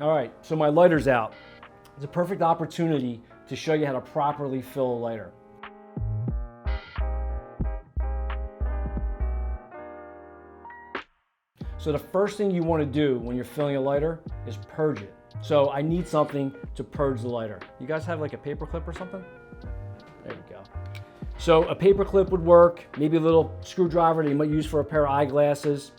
All right, so my lighter's out. It's a perfect opportunity to show you how to properly fill a lighter. So the first thing you want to do when you're filling a lighter is purge it. So I need something to purge the lighter. You guys have like a paper clip or something? There you go. So a paper clip would work, maybe a little screwdriver that you might use for a pair of eyeglasses.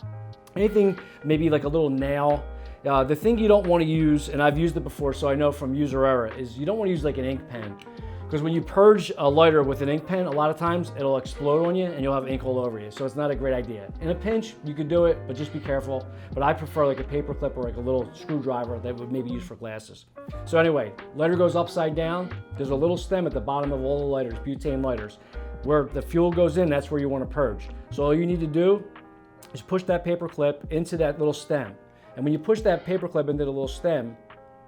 Anything, maybe like a little nail. The thing you don't want to use, and I've used it before so I know from user error, is you don't want to use like an ink pen. Because when you purge a lighter with an ink pen, a lot of times it'll explode on you and you'll have ink all over you. So it's not a great idea. In a pinch, you could do it, but just be careful. But I prefer like a paper clip or like a little screwdriver that would maybe use for glasses. So anyway, lighter goes upside down. There's a little stem at the bottom of all the lighters, butane lighters. Where the fuel goes in, that's where you want to purge. So all you need to do is push that paper clip into that little stem. And when you push that paper clip into the little stem,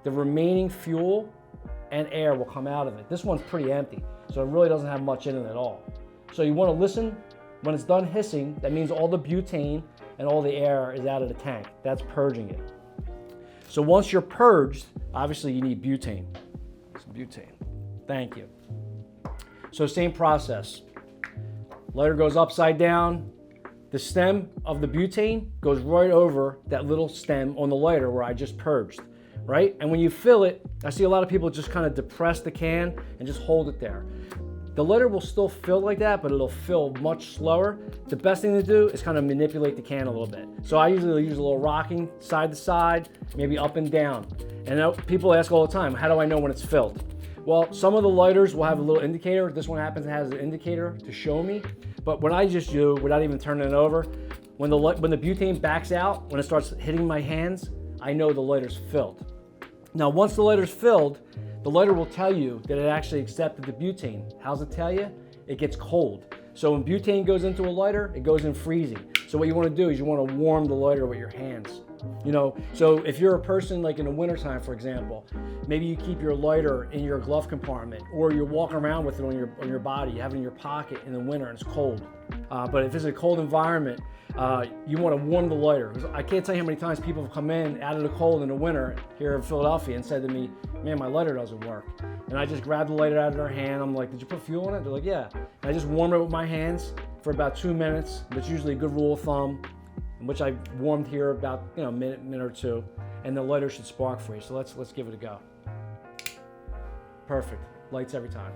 the remaining fuel and air will come out of it. This one's pretty empty, so it really doesn't have much in it at all. So you want to listen. When it's done hissing, that means all the butane and all the air is out of the tank. That's purging it. So once you're purged, obviously you need butane. Some butane. Thank you. So same process. Lighter goes upside down. The stem of the butane goes right over that little stem on the lighter where I just purged. Right? And when you fill it, I see a lot of people just kind of depress the can and just hold it there. The lighter will still fill like that, but it'll fill much slower. The best thing to do is kind of manipulate the can a little bit. So I usually use a little rocking side to side, maybe up and down. And people ask all the time, how do I know when it's filled? Well, some of the lighters will have a little indicator. This one happens to have an indicator to show me. But what I just do, without even turning it over, when the butane backs out, when it starts hitting my hands, I know the lighter's filled. Now, once the lighter's filled, the lighter will tell you that it actually accepted the butane. How's it tell you? It gets cold. So when butane goes into a lighter, it goes in freezing. So what you want to do is you want to warm the lighter with your hands. You know, so if you're a person like in the wintertime, for example, maybe you keep your lighter in your glove compartment, or you walk around with it on your body, you have it in your pocket in the winter and it's cold. But if it's a cold environment, you want to warm the lighter. I can't tell you how many times people have come in out of the cold in the winter here in Philadelphia and said to me, man, my lighter doesn't work. And I just grabbed the lighter out of their hand. I'm like, did you put fuel in it? They're like, yeah. And I just warm it with my hands for about 2 minutes, which is usually a good rule of thumb, which I warmed here about a minute or two, and the lighter should spark for you. So let's give it a go. Perfect. Lights every time.